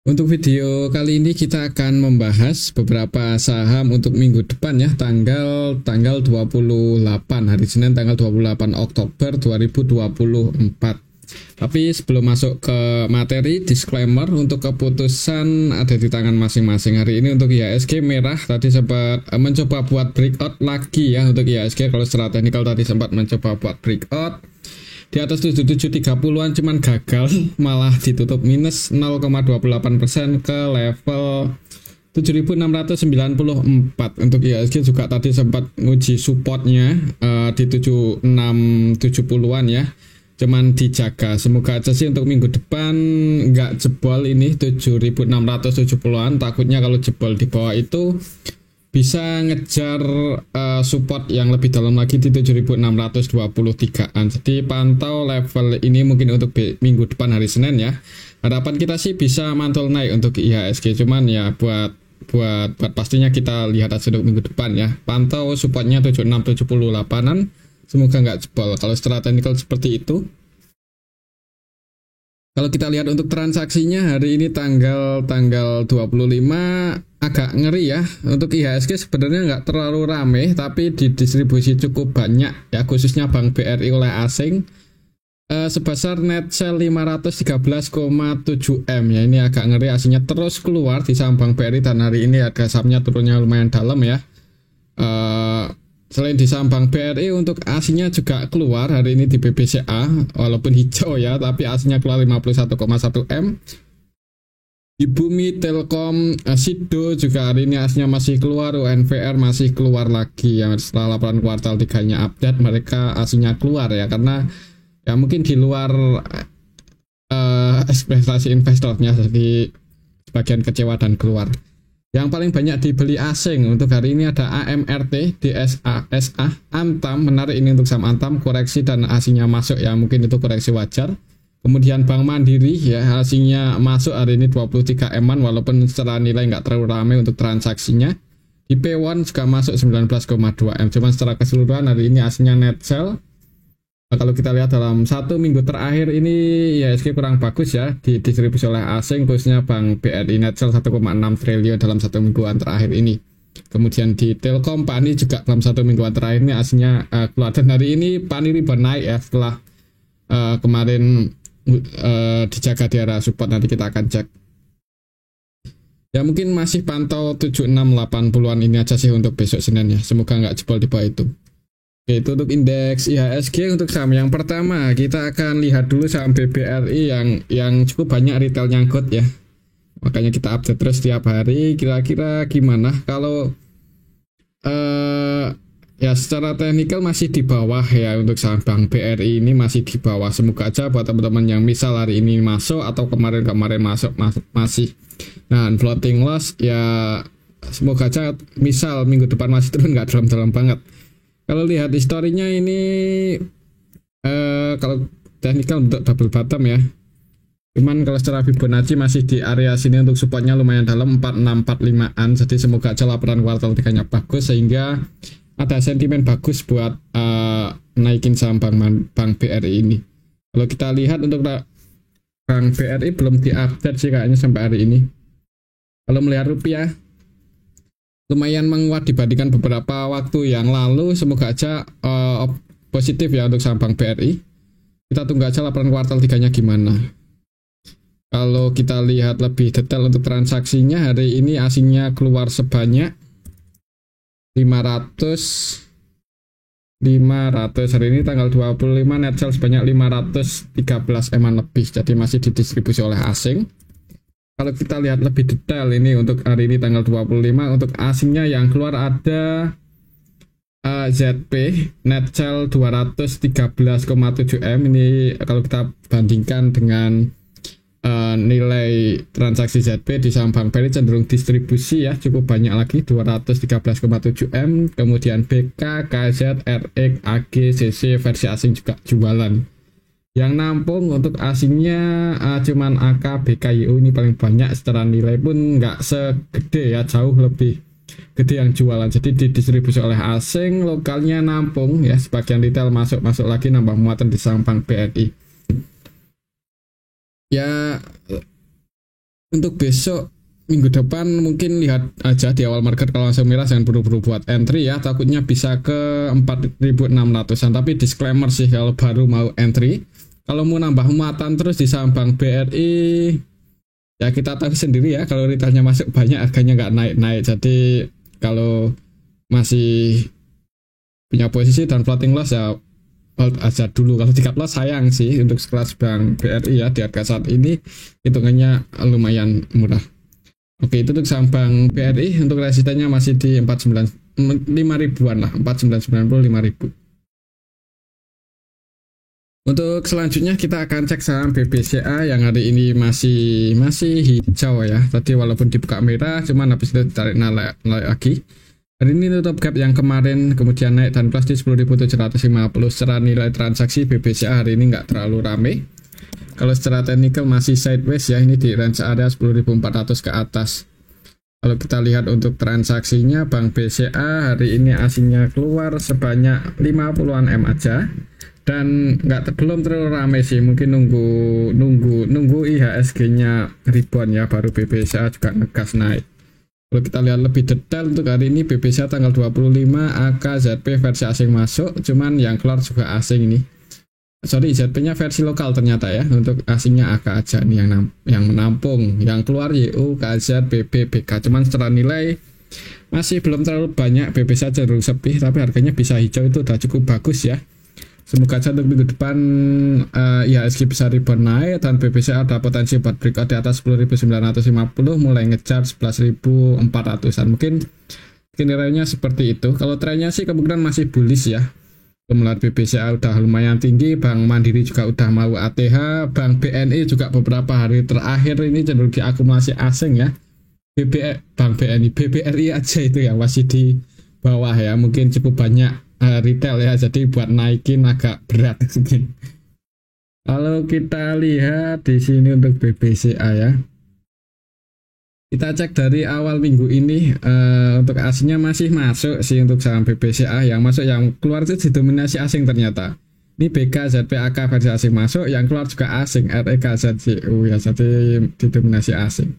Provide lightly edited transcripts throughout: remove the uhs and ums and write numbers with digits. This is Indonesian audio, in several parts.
Untuk video kali ini kita akan membahas beberapa saham untuk minggu depan ya, tanggal 28 hari Senin tanggal 28 Oktober 2024. Tapi sebelum masuk ke materi, disclaimer untuk keputusan ada di tangan masing-masing. Hari ini untuk IHSG merah, tadi sempat mencoba buat breakout lagi ya untuk IHSG. Kalau secara teknikal tadi sempat mencoba buat breakout di atas 7730-an, cuman gagal, malah ditutup minus 0,28% ke level 7694. Untuk IHSG juga tadi sempat nguji supportnya di 7670-an ya, cuman dijaga. Semoga aja sih untuk minggu depan nggak jebol ini 7670-an. Takutnya kalau jebol di bawah itu bisa ngejar support yang lebih dalam lagi di 7623-an. Jadi pantau level ini mungkin untuk minggu depan hari Senin ya. Harapan kita sih bisa mantul naik untuk IHSG, cuman ya buat pastinya kita lihat aja untuk minggu depan ya. Pantau supportnya 7678-an. Semoga nggak jebol. Kalau secara teknikal seperti itu. Kalau kita lihat untuk transaksinya hari ini tanggal 25 agak ngeri ya. Untuk IHSG sebenarnya nggak terlalu rame, tapi didistribusi cukup banyak ya, khususnya Bank BRI oleh asing sebesar net sell 513,7 M ya. Ini agak ngeri, aslinya terus keluar di saham Bank BRI dan hari ini harga sahamnya turunnya lumayan dalam ya. Selain di saham Bank BRI, untuk aslinya juga keluar hari ini di BBCA, walaupun hijau ya, tapi aslinya keluar 51,1 M. Di Bumi, Telkom, Sido juga hari ini aslinya masih keluar, UNVR masih keluar lagi ya. Setelah laporan kuartal 3-nya update, mereka aslinya keluar ya, karena ya mungkin di luar ekspektasi investornya, jadi sebagian kecewa dan keluar. Yang paling banyak dibeli asing untuk hari ini ada AMRT, DSA, SA, Antam. Menarik ini untuk saham Antam, koreksi dan aslinya masuk ya, mungkin itu koreksi wajar. Kemudian Bank Mandiri ya, aslinya masuk hari ini 23 M-an, walaupun secara nilai nggak terlalu ramai untuk transaksinya. Di P1 juga masuk 19,2 M, cuman secara keseluruhan hari ini aslinya net sell. Nah, kalau kita lihat dalam satu minggu terakhir ini IHSG kurang bagus ya, didistribusi oleh asing, khususnya Bank BRI net sell 1,6 triliun dalam satu mingguan terakhir ini. Kemudian di Telkom, Pani juga dalam satu mingguan terakhir ini aslinya keluar, dan hari ini Pani rebound naik ya setelah kemarin dijaga di area support. Nanti kita akan cek ya, mungkin masih pantau 7680-an ini aja sih untuk besok Senin ya, semoga nggak jebol di bawah itu. Oke, itu untuk indeks IHSG. Untuk saham yang pertama kita akan lihat dulu saham BBRI yang cukup banyak retail nyangkut ya, makanya kita update terus tiap hari. Kira-kira gimana kalau ya secara teknikal masih di bawah ya, untuk saham Bank BRI ini masih di bawah. Semoga aja buat teman-teman yang misal hari ini masuk atau kemarin masuk masih nah floating loss ya, semoga aja misal minggu depan masih turun, nggak dalam-dalam banget. Kalau lihat historinya ini kalau teknikal untuk double bottom ya, cuman kalau secara Fibonacci masih di area sini untuk supportnya lumayan dalam 4645-an. Jadi semoga aja laporan kuartal 3-nya bagus sehingga ada sentimen bagus buat naikin saham Bank BRI ini. Kalau kita lihat untuk Bank BRI belum diupdate sih kayaknya sampai hari ini. Kalau melihat rupiah lumayan menguat dibandingkan beberapa waktu yang lalu. Semoga aja positif ya untuk saham Bank BRI. Kita tunggu aja laporan kuartal 3-nya gimana. Kalau kita lihat lebih detail untuk transaksinya, hari ini asingnya keluar sebanyak 500 hari ini tanggal 25, net sell sebanyak 513 M-an lebih, jadi masih didistribusi oleh asing. Kalau kita lihat lebih detail ini untuk hari ini tanggal 25, untuk asingnya yang keluar ada ZP, net sell 213,7 M. Ini kalau kita bandingkan dengan nilai transaksi ZP di saham Bank BRI cenderung distribusi ya, cukup banyak lagi 213,7 M. Kemudian BK, KZ, RX, AG, CC versi asing juga jualan. Yang nampung untuk asingnya cuman AK, BKYU ini paling banyak, secara nilai pun nggak segede ya, jauh lebih gede yang jualan. Jadi didistribusi oleh asing, lokalnya nampung ya, sebagian retail masuk lagi, nambah muatan di saham Bank BRI. Ya Untuk besok minggu depan mungkin lihat aja di awal market, kalau langsung merah jangan buru-buru buat entry ya, takutnya bisa ke 4.600an. Tapi disclaimer sih kalau baru mau entry, kalau mau nambah muatan terus di saham Bank BRI ya kita tahu sendiri ya, kalau retailnya masuk banyak harganya nggak naik-naik. Jadi kalau masih punya posisi dan floating loss ya hold aja dulu. Kalau di cut loss sayang sih untuk sekelas Bank BRI ya, di harga saat ini hitungannya lumayan murah. Oke, itu untuk saham Bank BRI. Untuk resistennya masih di 5 ribuan lah, 4995.000. Untuk selanjutnya kita akan cek saham BBCA yang hari ini masih hijau ya. Tadi walaupun dibuka merah, cuman habis itu ditarik naik lagi. Hari ini tutup gap yang kemarin, kemudian naik dan plus di 10.750. Secara nilai transaksi BBCA hari ini nggak terlalu rame. Kalau secara teknikal masih sideways ya, ini di range area 10.400 ke atas. Kalau kita lihat untuk transaksinya, Bank BCA hari ini asingnya keluar sebanyak 50-an M aja. Dan belum terlalu ramai sih, mungkin nunggu IHSG-nya ribuan ya, baru BBCA juga ngegas naik. Kalau kita lihat lebih detail untuk hari ini, BBCA tanggal 25 AKZP versi asing masuk, cuman yang keluar juga asing ini. Sorry, ZP-nya versi lokal ternyata ya, untuk asingnya AK aja nih yang menampung, yang keluar YU, KZ, BB, BK. Cuman secara nilai masih belum terlalu banyak, BBCA cenderung sepi, tapi harganya bisa hijau itu udah cukup bagus ya. Semoga saja untuk minggu depan IHSG bisa rebound naik dan BBCA ada potensi buat breakout di atas 10.950, mulai ngejar 11.400an. Mungkin nilainya seperti itu. Kalau trennya sih kemungkinan masih bullish ya. Melihat BBCA udah lumayan tinggi, Bank Mandiri juga udah mau ATH, Bank BNI juga beberapa hari terakhir ini cenderung diakumulasi asing ya. Bank BNI, BBRI aja itu yang masih di bawah ya, mungkin cukup banyak retail ya, jadi buat naikin agak berat mungkin. Kalau kita lihat di sini untuk BBCA ya, kita cek dari awal minggu ini untuk asingnya masih masuk sih untuk saham BBCA. Yang masuk, yang keluar itu didominasi asing ternyata. Ini BK, ZPAK versi asing masuk, yang keluar juga asing, REK, ZCU ya, jadi didominasi asing.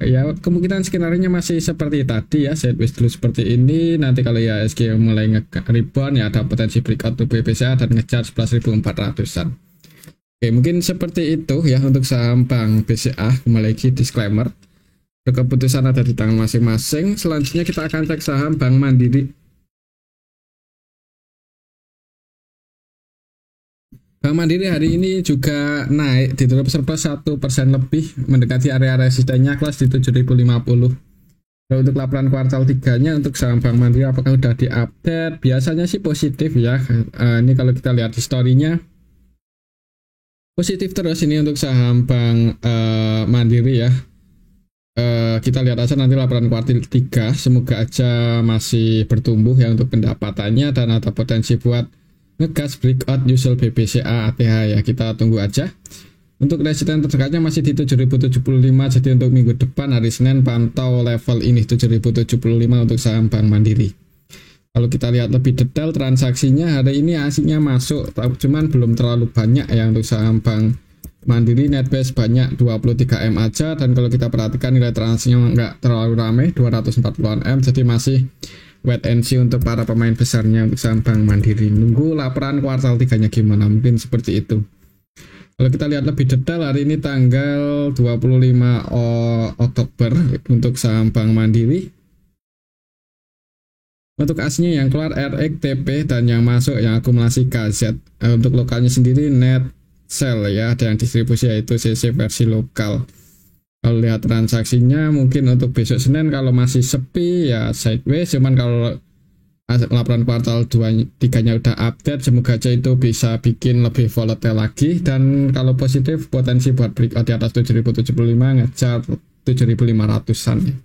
Ya kemungkinan skenario masih seperti tadi ya, sideways dulu seperti ini. Nanti kalau ya IHSG mulai rebound ya ada potensi breakout untuk BBCA dan ngejar 11.400an. Oke, mungkin seperti itu ya untuk saham Bank BCA. Kembali lagi disclaimer, keputusan ada di tangan masing-masing. Selanjutnya kita akan cek saham Bank Mandiri. Bank Mandiri hari ini juga naik, ditutup surplus 1% lebih, mendekati area resistennya kelas di 7.050. Nah, untuk laporan kuartal 3-nya untuk saham Bank Mandiri apakah sudah diupdate? Biasanya sih positif ya. Ini kalau kita lihat historinya positif terus ini untuk saham Bank Mandiri ya. Kita lihat aja nanti laporan kuartal 3, semoga aja masih bertumbuh ya untuk pendapatannya dan ada potensi buat ngegas breakout usual BBCA ATH ya, kita tunggu aja. Untuk resisten terdekatnya masih di 7.075, jadi untuk minggu depan hari Senin pantau level ini 7.075 untuk saham Bank Mandiri. Kalau kita lihat lebih detail transaksinya hari ini asingnya masuk, cuman belum terlalu banyak ya untuk saham Bank Mandiri. Netbase banyak 23M aja, dan kalau kita perhatikan nilai transaksinya nggak terlalu ramai 240-an M, jadi masih wait and see untuk para pemain besarnya untuk saham Bank Mandiri. Nunggu laporan kuartal 3-nya gimana, mungkin seperti itu. Kalau kita lihat lebih detail hari ini tanggal 25 Oktober untuk saham Bank Mandiri. Untuk aslinya yang keluar RX, TP, dan yang masuk yang akumulasi KZ. Untuk lokalnya sendiri net sell ya, ada yang distribusi yaitu CC versi lokal. Kalau lihat transaksinya mungkin untuk besok Senin kalau masih sepi ya sideways, cuman kalau laporan kuartal 2-3-nya udah update, semoga aja itu bisa bikin lebih volatile lagi, dan kalau positif potensi buat breakout di atas 7.075 ngejar 7.500an ya.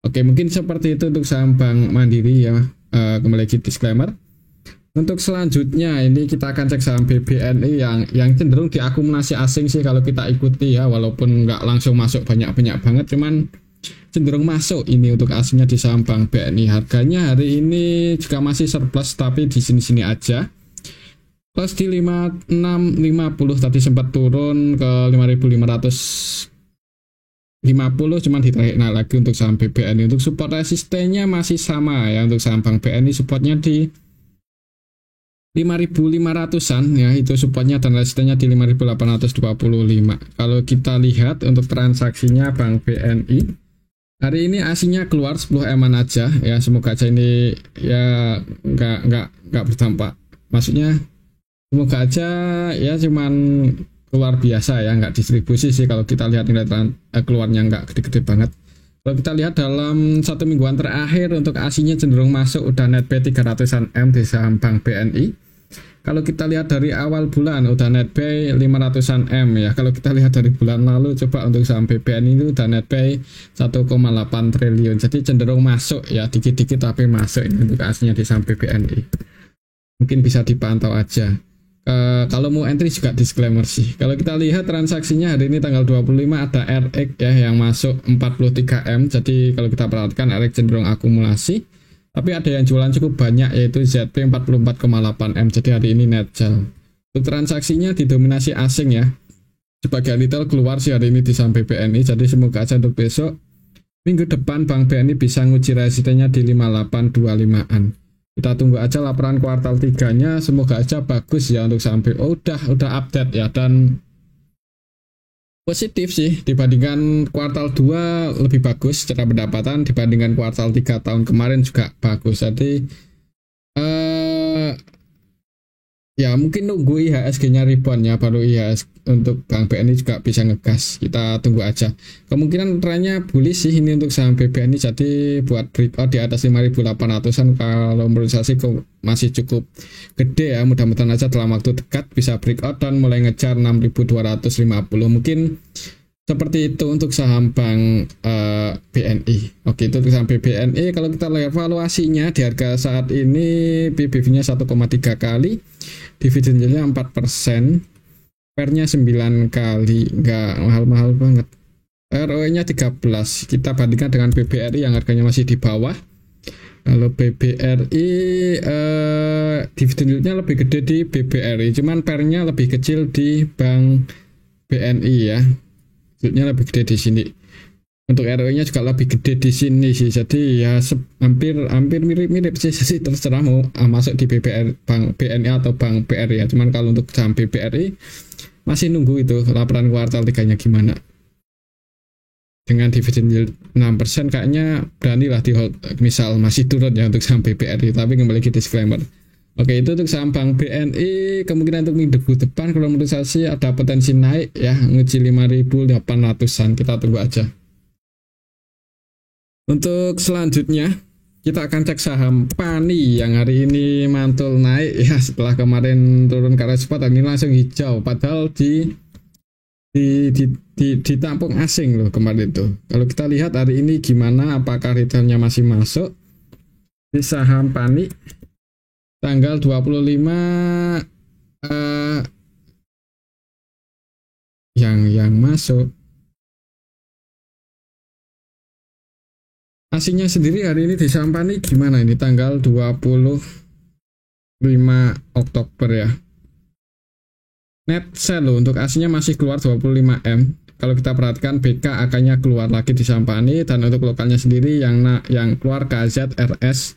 Oke, mungkin seperti itu untuk saham Bank Mandiri ya. Kembali lagi disclaimer. Untuk selanjutnya ini kita akan cek saham BBNI yang cenderung diakumulasi asing sih kalau kita ikuti ya, walaupun nggak langsung masuk banyak banget, cuman cenderung masuk ini untuk asingnya di saham Bank BNI. Harganya hari ini juga masih surplus tapi di sini-sini aja. Plus di 5650 tadi sempat turun ke 5.500 50 cuman ditarik naik lagi untuk saham BBNI. Untuk support resistennya masih sama ya, untuk saham Bank BNI supportnya di 5.500-an ya, itu supportnya dan resistennya di 5.825. Kalau kita lihat untuk transaksinya Bank BNI hari ini aslinya keluar 10 eman aja ya, semoga aja ini ya nggak berdampak, maksudnya semoga aja ya cuman keluar biasa ya, nggak distribusi sih. Kalau kita lihat nilai keluarnya nggak gede-gede banget. Kalau kita lihat dalam 1 mingguan terakhir untuk aslinya cenderung masuk udah net P 300-an M di saham Bank BNI. Kalau kita lihat dari awal bulan udah net P 500-an M ya. Kalau kita lihat dari bulan lalu coba untuk saham BBNI itu udah net P 1,8 triliun. Jadi cenderung masuk ya, dikit-dikit tapi masuk ini untuk aslinya di saham BBNI. Mungkin bisa dipantau aja. Kalau mau entry juga disclaimer sih. Kalau kita lihat transaksinya hari ini tanggal 25 ada RX ya yang masuk 43M. Jadi kalau kita perhatikan RX cenderung akumulasi. Tapi ada yang jualan cukup banyak yaitu ZP 44,8M. Jadi hari ini net sell. Untuk transaksinya didominasi asing ya. Sebagian retail keluar sih hari ini di saham BBNI. Jadi semoga aja untuk besok minggu depan Bank BNI bisa nguji resistennya di 5825-an. Kita tunggu aja laporan kuartal 3-nya, semoga aja bagus ya untuk saham BO. Udah update ya, dan positif sih dibandingkan kuartal 2 lebih bagus secara pendapatan, dibandingkan kuartal 3 tahun kemarin juga bagus. Jadi ya mungkin nunggu IHSG-nya rebound ya, baru IHS untuk Bank BNI juga bisa ngegas. Kita tunggu aja. Kemungkinan trennya bullish sih ini untuk saham BBNI, jadi buat breakout di atas 5.800-an kalau menurut saya sih masih cukup gede ya. Mudah-mudahan aja dalam waktu dekat bisa breakout dan mulai ngejar 6.250. Mungkin seperti itu untuk saham Bank BNI. Oke, itu untuk saham BBNI. Kalau kita lihat valuasinya di harga saat ini PBV-nya 1,3 kali, dividen yieldnya 4%, PER-nya 9 kali, nggak mahal-mahal banget. ROE-nya 13, kita bandingkan dengan BBRI yang harganya masih di bawah. Kalau BBRI dividen yield-nya lebih gede di BBRI, cuman PER-nya lebih kecil di Bank BNI ya. Yieldnya lebih gede di sini. Untuk ROE-nya juga lebih gede di sini sih. Jadi ya hampir mirip-mirip sih. Jadi terserah mau masuk di BBR Bank BNI atau Bank BRI ya. Cuman kalau untuk saham BBRI masih nunggu itu laporan kuartal 3-nya gimana. Dengan dividen yield 6% kayaknya beranilah di hold, misal masih turun ya untuk saham BBRI, tapi kembali ke disclaimer. Oke, itu untuk saham Bank BNI. Kemungkinan untuk minggu depan kalau menurut saya sih ada potensi naik ya, nguji 5.800-an. Kita tunggu aja. Untuk selanjutnya kita akan cek saham PANI yang hari ini mantul naik ya, setelah kemarin turun ke arah support, ini langsung hijau padahal ditampung asing loh kemarin itu. Kalau kita lihat hari ini gimana, apakah retailnya masih masuk di saham PANI tanggal 25 yang masuk. Aslinya sendiri hari ini di saham PANI gimana ini tanggal 25 Oktober ya. Net sell loh, untuk aslinya masih keluar 25M. Kalau kita perhatikan BK akannya keluar lagi di saham PANI, dan untuk lokalnya sendiri yang keluar KZRS.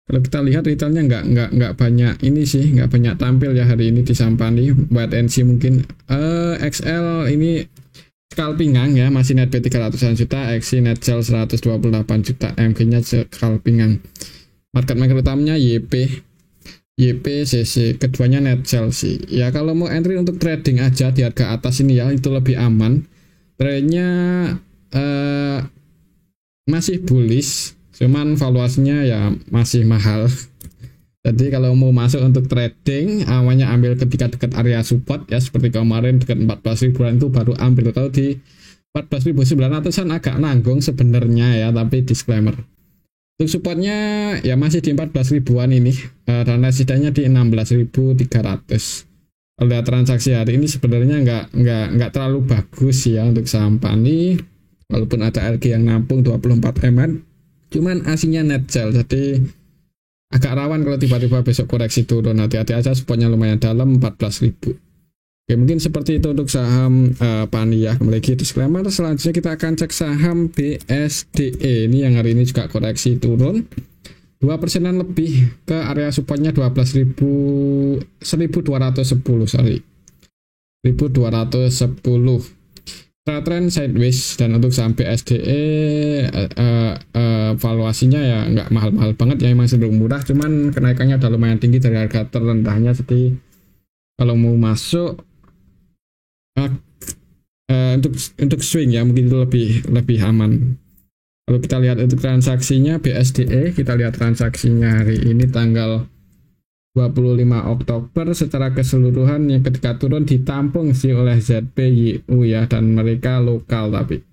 Kalau kita lihat retailnya nggak banyak ini sih, nggak banyak tampil ya hari ini di saham PANI. Buat NC mungkin XL ini scalpingan ya, masih net P 300-an juta, XC net sell 128 juta, MG-nya scalpingan. Market maker utamanya YPCC, keduanya net sell sih. Ya kalau mau entry untuk trading aja di harga atas ini ya, itu lebih aman. Trennya masih bullish, cuman valuasinya ya masih mahal. Jadi kalau mau masuk untuk trading, awalnya ambil ketika dekat area support ya, seperti kemarin dekat 14.000-an itu baru ambil. Kalau di 14.900-an agak nanggung sebenarnya ya, tapi disclaimer. Untuk supportnya ya masih di 14.000-an ini, dan resistennya di 16.300. Kalau lihat transaksi hari ini sebenarnya nggak terlalu bagus ya untuk saham PANI, walaupun ada LG yang nampung 24M-an, cuman aslinya net sell, jadi agak rawan kalau tiba-tiba besok koreksi turun. Hati-hati aja, supportnya lumayan dalam 14.000. Oke, mungkin seperti itu untuk saham Pani ya. Kembali lagi disclaimer. Selanjutnya kita akan cek saham BSDE. Ini yang hari ini juga koreksi turun 2%-an lebih ke area supportnya 12.210, sorry. 1210. Trend sideways, dan untuk saham BSDE valuasinya ya nggak mahal-mahal banget ya, memang cenderung murah, cuman kenaikannya udah lumayan tinggi dari harga terendahnya. Jadi kalau mau masuk untuk swing ya mungkin itu lebih aman. Kalau kita lihat untuk transaksinya BSDE, kita lihat transaksinya hari ini tanggal 25 Oktober secara keseluruhan yang ketika turun ditampung sih oleh ZPYU ya, dan mereka lokal, tapi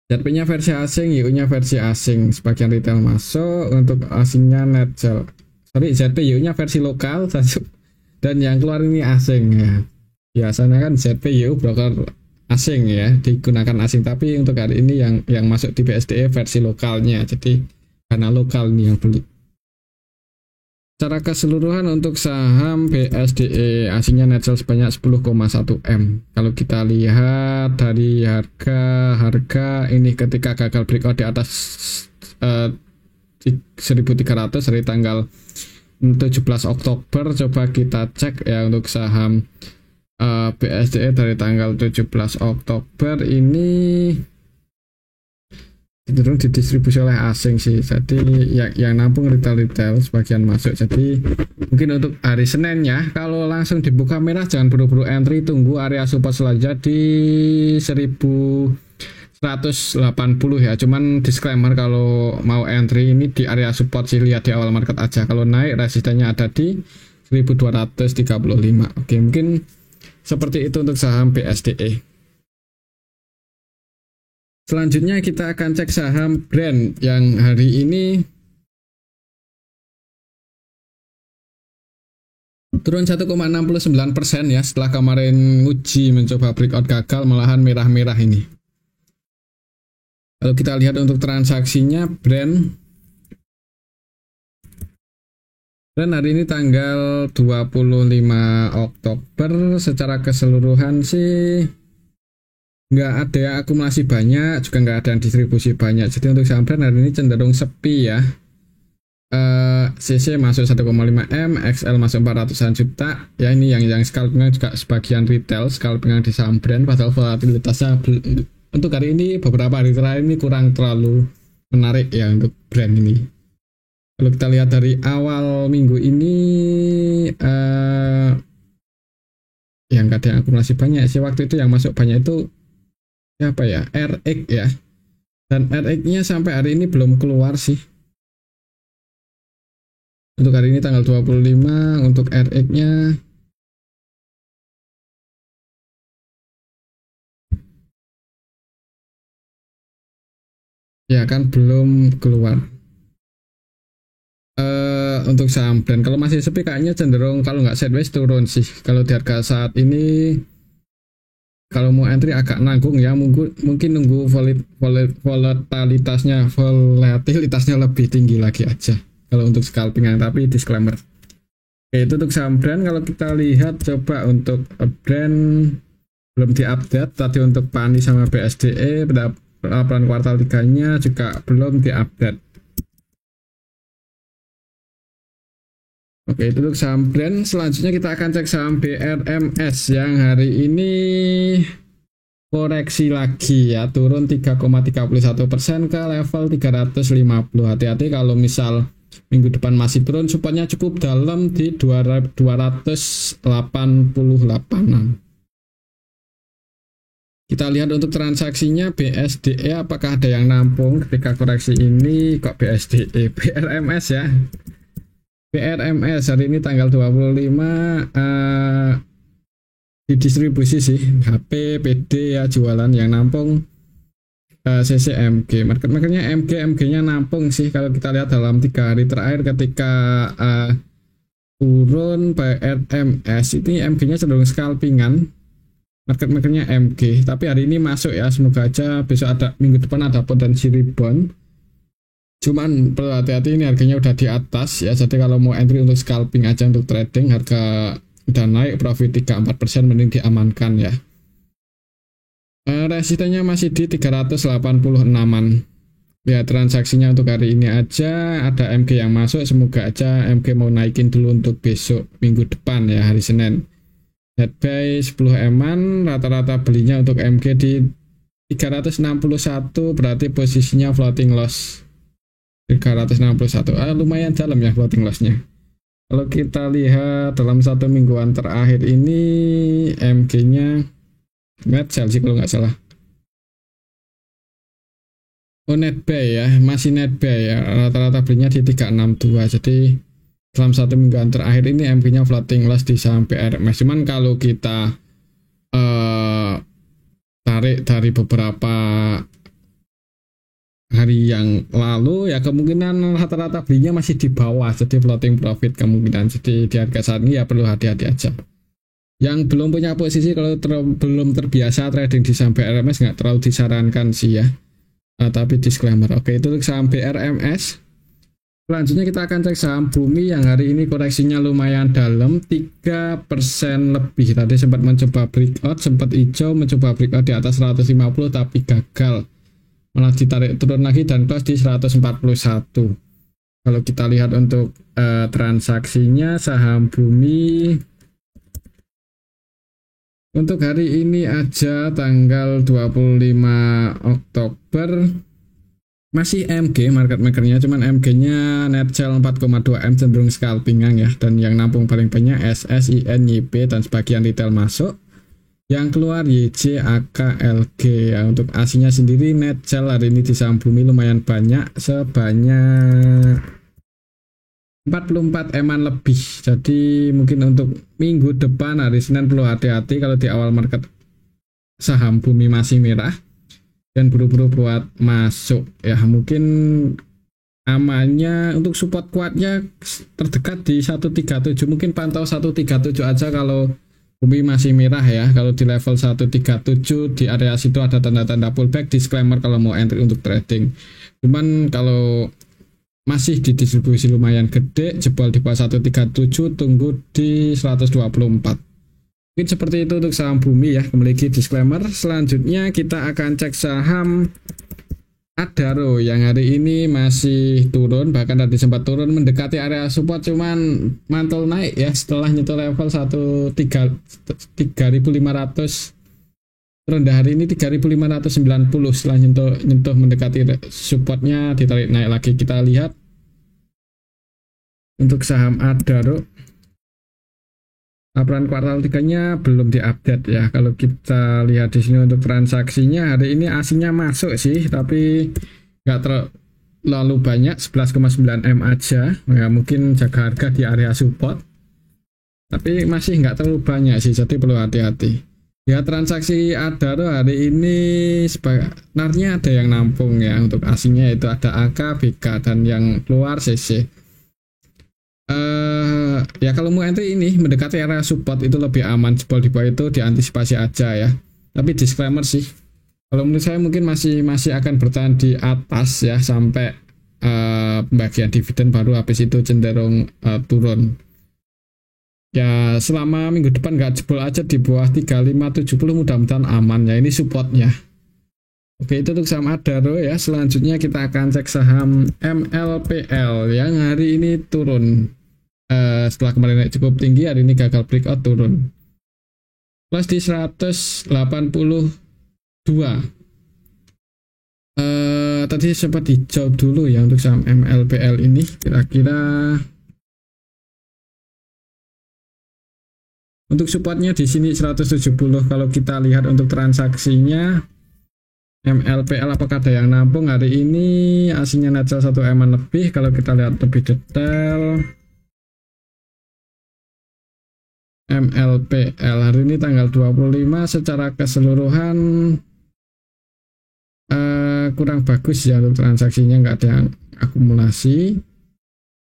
ZP-nya versi asing, YU-nya versi asing, sebagian retail masuk, untuk asingnya net sell. Sorry, ZPYU-nya versi lokal dan yang keluar ini asing ya. Biasanya kan ZPYU broker asing ya, digunakan asing, tapi untuk hari ini yang masuk di BSDE versi lokalnya, jadi karena lokal nih yang beli. Secara keseluruhan untuk saham BSDE asingnya net sell sebanyak 10,1 M. Kalau kita lihat dari harga ini ketika gagal breakout di atas 1.300 dari tanggal 17 Oktober, coba kita cek ya untuk saham BSDE dari tanggal 17 Oktober ini cenderung didistribusi oleh asing sih, jadi yang nampung retail sebagian masuk. Jadi mungkin untuk hari Senin ya, kalau langsung dibuka merah jangan buru-buru entry, tunggu area support selanjutnya di 1180 ya. Cuman disclaimer, kalau mau entry ini di area support sih lihat di awal market aja, kalau naik resistennya ada di 1235. Oke, mungkin seperti itu untuk saham BSDE. Selanjutnya kita akan cek saham brand yang hari ini turun 1,69% ya, setelah kemarin uji mencoba breakout gagal, malahan merah-merah ini. Kalau kita lihat untuk transaksinya brand hari ini tanggal 25 Oktober secara keseluruhan sih nggak ada yang akumulasi banyak, juga nggak ada yang distribusi banyak. Jadi untuk saham brand hari ini cenderung sepi ya. CC masuk 1,5 M, XL masuk 400-an juta. Ya ini yang scalping juga sebagian retail scalping di saham brand, padahal volatilitasnya untuk hari ini beberapa hari terakhir ini kurang terlalu menarik ya untuk brand ini. Kalau kita lihat dari awal minggu ini yang nggak ada yang akumulasi banyak sih. Waktu itu yang masuk banyak itu apa ya, RX ya, dan RX-nya sampai hari ini belum keluar sih. Untuk hari ini tanggal 25 untuk RX-nya ya kan belum keluar. Untuk saham brand kalau masih sepi kayaknya cenderung kalau nggak sideways turun sih. Kalau di harga saat ini kalau mau entry agak nanggung ya, mungkin nunggu volatilitasnya lebih tinggi lagi aja kalau untuk scalpingan, tapi disclaimer. Oke, itu untuk saham brand. Kalau kita lihat coba untuk brand belum diupdate, tadi untuk Pani sama BSDE laporan kuartal 3-nya juga belum diupdate. Oke, itu untuk saham brand. Selanjutnya kita akan cek saham BRMS yang hari ini koreksi lagi ya, turun 3,31% ke level 350. Hati-hati kalau misal minggu depan masih turun, supportnya cukup dalam di 288-an. Kita lihat untuk transaksinya BSDE, apakah ada yang nampung ketika koreksi ini. Kok BSDE, BRMS ya. BRMS hari ini tanggal 25 didistribusi sih, HP, PD ya jualan, yang nampung CCMG. Market-makernya MG-nya nampung sih. Kalau kita lihat dalam 3 hari terakhir ketika turun BRMS ini MG-nya cenderung scalpingan. Market-makernya MG, tapi hari ini masuk ya, semoga aja besok minggu depan ada potensi rebound. Cuman perlu hati-hati, ini harganya udah di atas ya, jadi kalau mau entry untuk scalping aja untuk trading harga udah naik profit 3-4%, mending diamankan ya. Resistennya masih di 386an. Ya, transaksinya untuk hari ini aja ada MG yang masuk, semoga aja MG mau naikin dulu untuk besok minggu depan ya, hari Senin. Net buy 10 eman, rata-rata belinya untuk MG di 361, berarti posisinya floating loss 361. Lumayan dalam ya floating lossnya. Kalau kita lihat dalam satu mingguan terakhir ini MG-nya net sell sih kalau nggak salah. Oh, net buy ya, masih net buy ya, rata-rata belinya di 362. Jadi dalam satu mingguan terakhir ini MG-nya floating loss di saham PRMS. Cuman kalau kita tarik dari beberapa hari yang lalu ya, kemungkinan rata-rata belinya masih di bawah, jadi floating profit kemungkinan. Jadi di harga saat ini ya perlu hati-hati aja. Yang belum punya posisi, kalau belum terbiasa trading di saham PRMS, nggak terlalu disarankan sih ya. Tapi disclaimer. Oke, itu untuk saham PRMS. Selanjutnya kita akan cek saham Bumi yang hari ini koreksinya lumayan dalam, 3% lebih. Tadi sempat mencoba breakout, sempat hijau, mencoba breakout di atas 150 tapi gagal. Malah ditarik turun lagi dan close di 141. Kalau kita lihat untuk transaksinya saham Bumi untuk hari ini aja tanggal 25 Oktober masih MG market makernya, cuman MG-nya net sell 4,2M, cenderung scalpingan ya, dan yang nampung paling banyak SSIN, YP dan sebagian retail masuk. Yang keluar YJ, AK, LG ya. Untuk ASI-nya sendiri net sell hari ini di saham Bumi lumayan banyak, sebanyak 44 eman lebih. Jadi mungkin untuk minggu depan hari Senin perlu hati-hati kalau di awal market saham Bumi masih merah dan buru-buru buat masuk ya. Mungkin amannya untuk support kuatnya terdekat di 137, mungkin pantau 137 aja kalau Bumi masih merah ya. Kalau di level 137 di area situ ada tanda-tanda pullback, disclaimer kalau mau entry untuk trading. Cuman kalau masih di distribusi lumayan gede, jebol di bawah 137, tunggu di 124. Mungkin seperti itu untuk saham Bumi ya. Kembali lagi disclaimer. Selanjutnya kita akan cek saham Adaro yang hari ini masih turun, bahkan tadi sempat turun mendekati area support, cuman mantul naik ya setelah nyentuh level 3.500. Rendah hari ini 3.590, setelah nyentuh mendekati supportnya ditarik naik lagi. Kita lihat untuk saham Adaro laporan kuartal 3-nya belum diupdate ya. Kalau kita lihat di sini untuk transaksinya hari ini aslinya masuk sih, tapi nggak terlalu banyak, 11,9M aja ya, mungkin jaga harga di area support, tapi masih nggak terlalu banyak sih, jadi perlu hati-hati ya. Transaksi Adaro hari ini sebenarnya ada yang nampung ya. Untuk aslinya itu ada AK, BK, dan yang keluar CC. Ya kalau mau entry ini mendekati area support itu lebih aman, jebol di bawah itu diantisipasi aja ya. Tapi disclaimer sih, kalau menurut saya mungkin masih akan bertahan di atas ya sampai pembagian dividen, baru habis itu cenderung turun. Ya selama minggu depan nggak jebol aja di bawah 3570, mudah-mudahan aman ya, ini supportnya. Oke, itu untuk saham Adaro ya. Selanjutnya kita akan cek saham MLPL yang hari ini turun. Setelah kemarin naik cukup tinggi, hari ini gagal breakout, turun plus di 182. Tadi sempat hijau dulu ya untuk saham MLPL ini. Kira-kira untuk supportnya di sini 170. Kalau kita lihat untuk transaksinya MLPL apakah ada yang nampung hari ini, aslinya net sell 1 eman lebih. Kalau kita lihat lebih detail MLPL hari ini tanggal 25 secara keseluruhan kurang bagus ya untuk transaksinya, nggak ada yang akumulasi.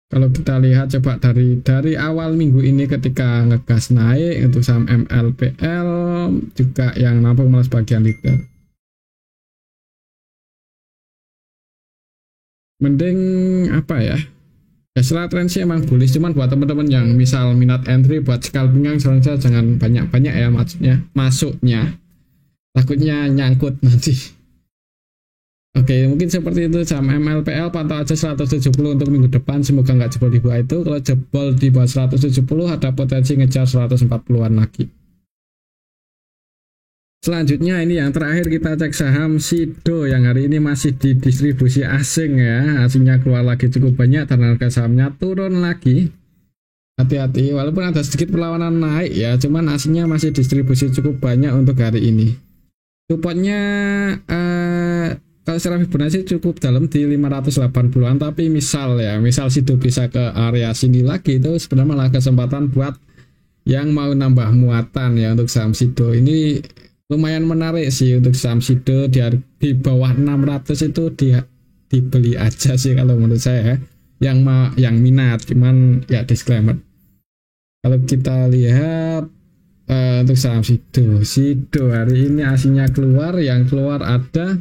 Kalau kita lihat coba dari awal minggu ini ketika ngegas naik untuk saham MLPL juga yang nampung malah sebagian retail. Mending apa ya, Ya secara tren sih emang bullish, cuman buat teman-teman yang misal minat entry buat scalping yang saran saya jangan banyak-banyak ya, maksudnya masuknya takutnya nyangkut nanti. Oke, mungkin seperti itu saham MLPL, pantau aja 170 untuk minggu depan, semoga nggak jebol di bawah itu. Kalau jebol di bawah 170 ada potensi ngejar 140-an lagi. Selanjutnya ini yang terakhir kita cek saham Sido yang hari ini masih di distribusi asing ya. Asingnya keluar lagi cukup banyak dan harga sahamnya turun lagi. Hati-hati, walaupun ada sedikit perlawanan naik ya, cuman asingnya masih distribusi cukup banyak untuk hari ini. Supportnya kalau secara Fibonacci cukup dalam di 580-an, tapi misal Sido bisa ke area sini lagi, itu sebenarnya malah kesempatan buat yang mau nambah muatan ya untuk saham Sido. Ini lumayan menarik sih untuk saham Sido, di bawah 600 itu dibeli aja sih kalau menurut saya ya. Yang minat, cuman ya disclaimer. Kalau kita lihat untuk saham Sido hari ini aslinya keluar, yang keluar ada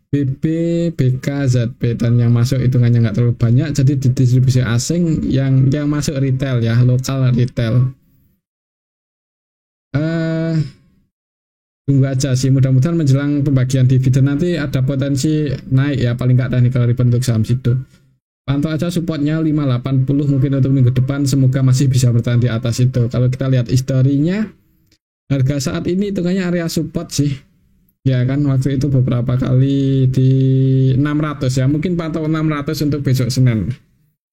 BB, BK, ZP, dan yang masuk hitungannya nggak terlalu banyak, jadi di distribusi asing, yang masuk retail ya, lokal retail. Tunggu aja sih, mudah-mudahan menjelang pembagian dividen nanti ada potensi naik ya, paling nggak technical rebound untuk saham Sido. Pantau aja supportnya 580 mungkin untuk minggu depan, semoga masih bisa bertahan di atas itu. Kalau kita lihat historinya, harga saat ini hitungannya area support sih ya kan, waktu itu beberapa kali di 600 ya, mungkin pantau 600 untuk besok Senin.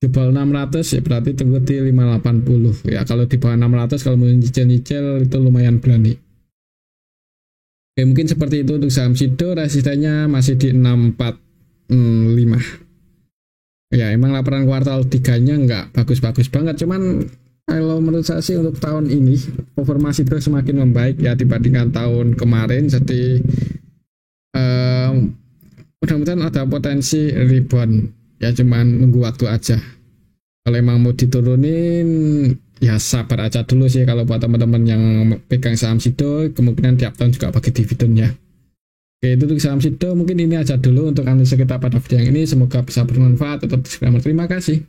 Jebol 600 ya berarti tunggu di 580 ya. Kalau di bawah 600 kalau mau nyicil-nyicil itu lumayan berani. Oke, mungkin seperti itu untuk saham Sido. Resistennya masih di 645. Ya emang laporan kuartal 3-nya nggak bagus-bagus banget, cuman kalau menurut saya sih untuk tahun ini performa Sido semakin membaik ya dibandingkan tahun kemarin. Jadi mudah-mudahan ada potensi rebound ya, cuman nunggu waktu aja. Kalau emang mau diturunin ya sabar aja dulu sih. Kalau buat teman-teman yang pegang saham Sido, kemungkinan tiap tahun juga pakai dividennya. Oke, itu untuk saham Sido. Mungkin ini aja dulu untuk analisa kita pada video yang ini. Semoga bisa bermanfaat. Tetap disclaimer. Terima kasih.